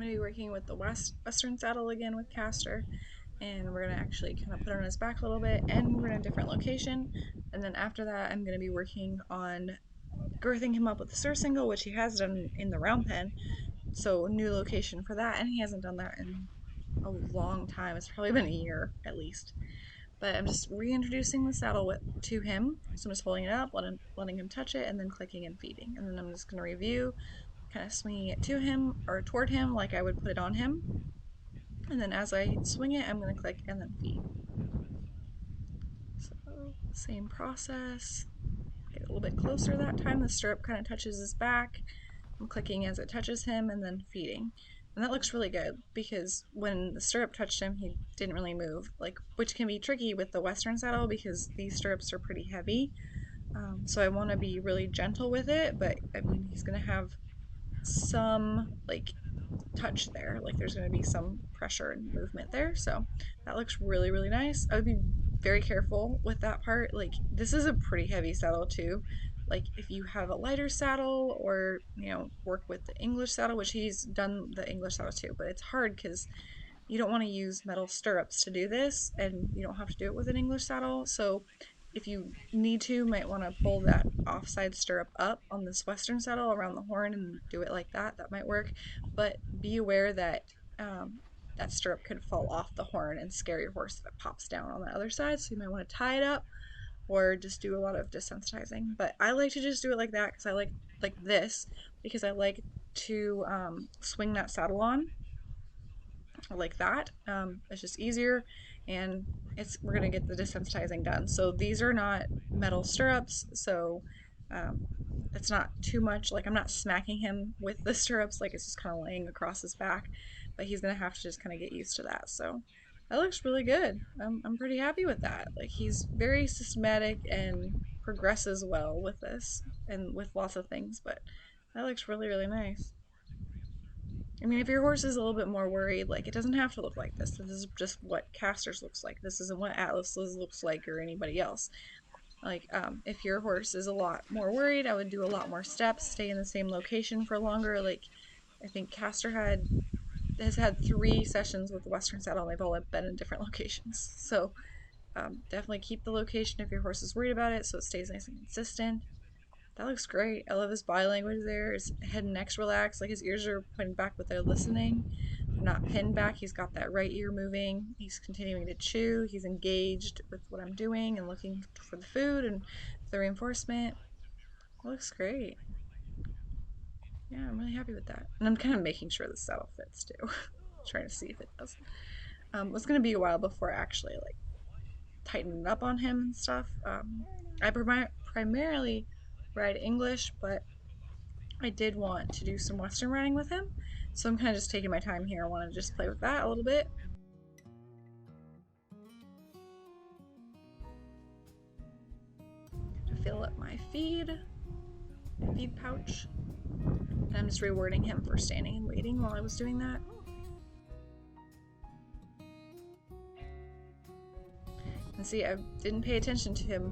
going to be working with the Western saddle again with Castor, and we're going to actually kind of put it on his back a little bit, and we're in a different location. And then after that, I'm going to be working on girthing him up with the surcingle, which he has done in the round pen. So new location for that, and he hasn't done that in a long time. It's probably been a year at least. But I'm just reintroducing the saddle to him. So I'm just holding it up, letting him touch it, and then clicking and feeding. And then I'm just going to review, kind of swinging it to him or toward him like I would put it on him. And then as I swing it, I'm going to click and then feed. So same process. Get a little bit closer that time. The stirrup kind of touches his back. I'm clicking as it touches him and then feeding. And that looks really good because when the stirrup touched him, he didn't really move, like, which can be tricky with the Western saddle because these stirrups are pretty heavy. So I want to be really gentle with it, but I mean, he's going to have some like touch there, like there's going to be some pressure and movement there. So that looks really, really nice. I would be very careful with that part. Like, this is a pretty heavy saddle too. Like, if you have a lighter saddle or, work with the English saddle, which he's done the English saddle too, but it's hard because you don't want to use metal stirrups to do this, and you don't have to do it with an English saddle. So if you need to, you might want to pull that offside stirrup up on this Western saddle around the horn and do it like that. That might work, but be aware that that stirrup could fall off the horn and scare your horse if it pops down on the other side. So you might want to tie it up or just do a lot of desensitizing. But I like to just do it like that because I like this because I like to swing that saddle on like that. It's just easier, and we're gonna get the desensitizing done. So these are not metal stirrups, so um, it's not too much. Like, I'm not smacking him with the stirrups, like it's just kind of laying across his back, but he's gonna have to just kind of get used to that. So that looks really good. I'm pretty happy with that. Like, he's very systematic and progresses well with this and with lots of things, but that looks really, really nice. I mean, if your horse is a little bit more worried, like, it doesn't have to look like this. This is just what Castor's looks like. This isn't what Atlas's looks like or anybody else. Like, if your horse is a lot more worried, I would do a lot more steps, stay in the same location for longer. Like, I think Castor has had 3 sessions with the Western saddle, and they've all been in different locations. So definitely keep the location if your horse is worried about it, so it stays nice and consistent. That looks great. I love his body language there. His head and neck's relaxed. Like, his ears are pointed back, but they're listening. They're not pinned back. He's got that right ear moving. He's continuing to chew. He's engaged with what I'm doing and looking for the food and the reinforcement. It looks great. Yeah, I'm really happy with that. And I'm kind of making sure the saddle fits too. Trying to see if it does. It's going to be a while before I actually like tighten up on him and stuff. I primarily ride English, but I did want to do some Western riding with him, so I'm kind of just taking my time here. I want to just play with that a little bit. Fill up my feed pouch, and I'm just rewarding him for standing and waiting while I was doing that. And see, I didn't pay attention to him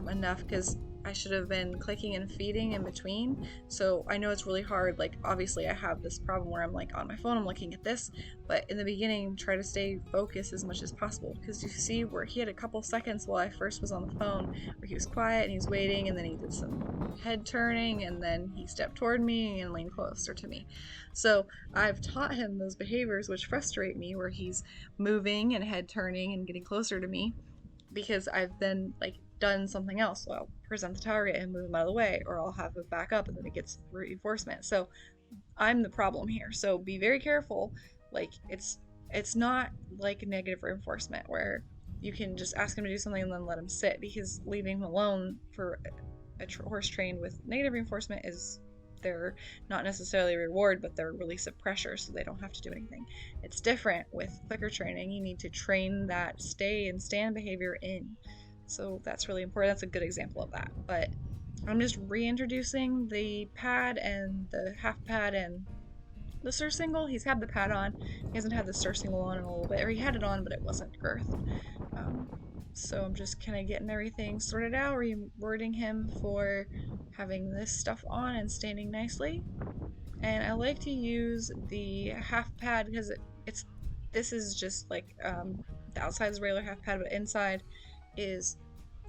enough because I should have been clicking and feeding in between. So I know it's really hard. Like, obviously I have this problem where I'm like on my phone, I'm looking at this, but in the beginning, try to stay focused as much as possible, because you see where he had a couple seconds while I first was on the phone where he was quiet and he was waiting, and then he did some head turning, and then he stepped toward me and leaned closer to me. So I've taught him those behaviors which frustrate me, where he's moving and head turning and getting closer to me, because I've then like done something else. So I'll present the target and move him out of the way, or I'll have it back up and then it gets reinforcement. So I'm the problem here. So be very careful. Like, it's not like negative reinforcement where you can just ask him to do something and then let him sit, because leaving him alone for a horse trained with negative reinforcement is, they're not necessarily a reward, but they're a release of pressure, so they don't have to do anything. It's different with clicker training. You need to train that stay and stand behavior in. So that's really important. That's a good example of that. But I'm just reintroducing the pad and the half pad and the surcingle. He's had the pad on. He hasn't had the surcingle on in a little bit, or he had it on, but it wasn't girthed. So I'm just kind of getting everything sorted out, rewarding him for having this stuff on and standing nicely. And I like to use the half pad because it's this is just like the outside is a regular half pad, but inside is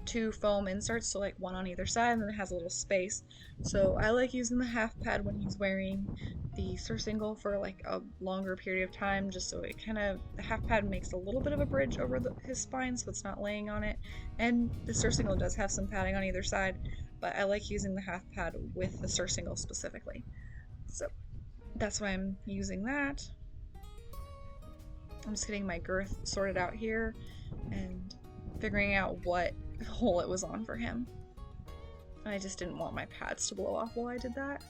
two foam inserts, so like one on either side, and then it has a little space. So I like using the half pad when he's wearing the surcingle for like a longer period of time, just so it kind of, the half pad makes a little bit of a bridge over his spine so it's not laying on it. And the surcingle does have some padding on either side, but I like using the half pad with the surcingle specifically. So that's why I'm using that. I'm just getting my girth sorted out here and figuring out what hole it was on for him. I just didn't want my pads to blow off while I did that.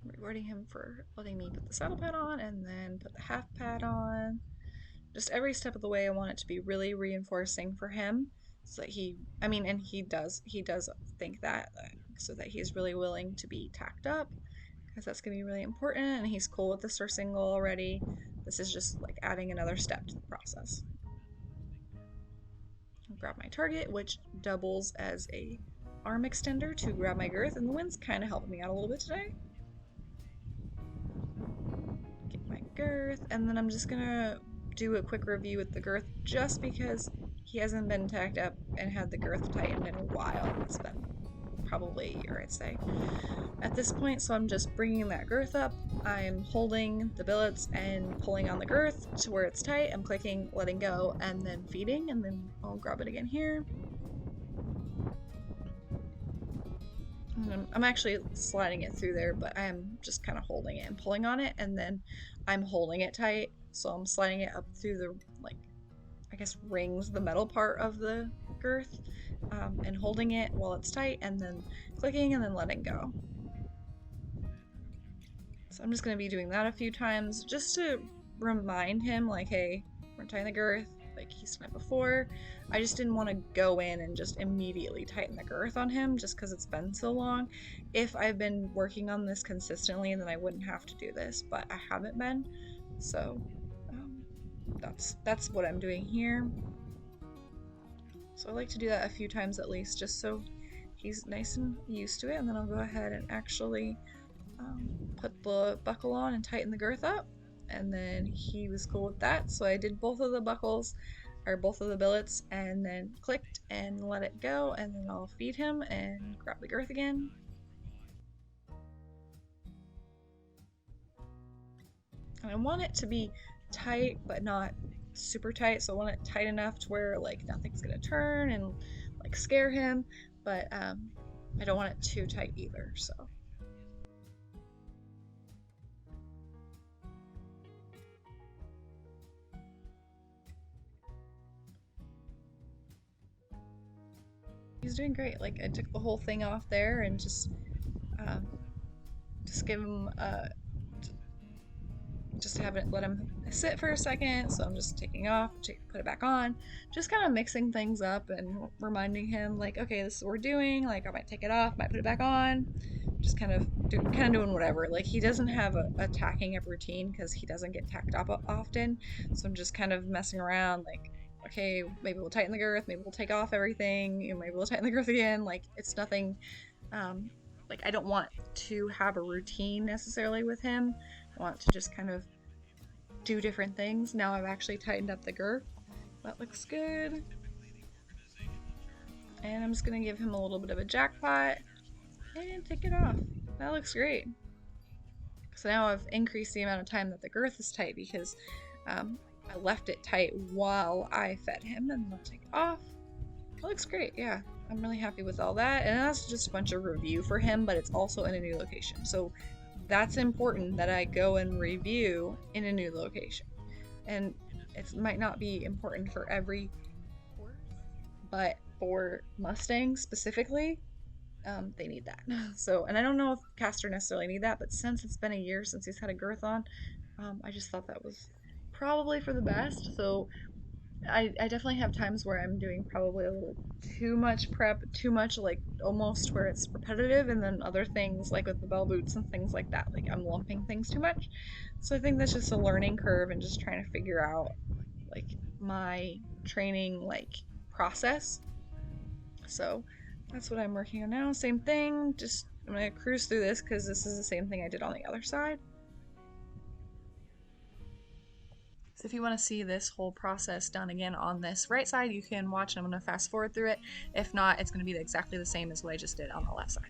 Rewarding him for letting me put the saddle pad on and then put the half pad on. Just every step of the way I want it to be really reinforcing for him so that and he does think that, so that he's really willing to be tacked up, because that's going to be really important, and he's cool with the surcingle already. This is just like adding another step to the process. I'll grab my target, which doubles as a arm extender to grab my girth, and the wind's kind of helping me out a little bit today. Get my girth, and then I'm just gonna do a quick review with the girth just because he hasn't been tacked up and had the girth tightened in a while. It's been probably a year, I'd say, at this point. So I'm just bringing that girth up. I'm holding the billets and pulling on the girth to where it's tight. I'm clicking, letting go, and then feeding, and then I'll grab it again here. I'm actually sliding it through there, but I'm just kind of holding it and pulling on it, and then I'm holding it tight. So I'm sliding it up through the, like, I guess rings, the metal part of the girth, and holding it while it's tight, and then clicking and then letting go. So I'm just going to be doing that a few times just to remind him, like, hey, we're tying the girth, like he's done it before. I just didn't want to go in and just immediately tighten the girth on him just because it's been so long. If I've been working on this consistently, then I wouldn't have to do this, but I haven't been. So that's what I'm doing here. So I like to do that a few times at least, just so he's nice and used to it. And then I'll go ahead and actually put the buckle on and tighten the girth up. And then he was cool with that, so I did both of the buckles, or both of the billets, and then clicked and let it go, and then I'll feed him and grab the girth again. And I want it to be tight, but not super tight, so I want it tight enough to where like nothing's gonna turn and like scare him, but I don't want it too tight either, so. He's doing great. Like, I took the whole thing off there and just give him just have it, let him sit for a second. So I'm just taking off, put it back on, just kind of mixing things up and reminding him, like, okay, this is what we're doing. Like, I might take it off, might put it back on, just kind of doing whatever. Like, he doesn't have a tacking up routine because he doesn't get tacked up often. So I'm just kind of messing around, like, okay, maybe we'll tighten the girth, maybe we'll take off everything, maybe we'll tighten the girth again. Like, it's nothing, like, I don't want to have a routine necessarily with him. I want to just kind of do different things. Now I've actually tightened up the girth. That looks good. And I'm just gonna give him a little bit of a jackpot and take it off. That looks great. So now I've increased the amount of time that the girth is tight because I left it tight while I fed him, and I'll take it off. It looks great, yeah. I'm really happy with all that, and that's just a bunch of review for him, but it's also in a new location. So that's important that I go and review in a new location. And it might not be important for every horse, but for Mustangs specifically, they need that. So, and I don't know if Castor necessarily need that, but since it's been a year since he's had a girth on, I just thought that was probably for the best. So I definitely have times where I'm doing probably a little too much prep, too much like almost where it's repetitive, and then other things like with the bell boots and things like that, like I'm lumping things too much. So I think that's just a learning curve and just trying to figure out like my training like process. So that's what I'm working on now. Same thing, just I'm gonna cruise through this because this is the same thing I did on the other side. So if you want to see this whole process done again on this right side, you can watch, and I'm going to fast forward through it. If not, it's going to be exactly the same as what I just did on the left side.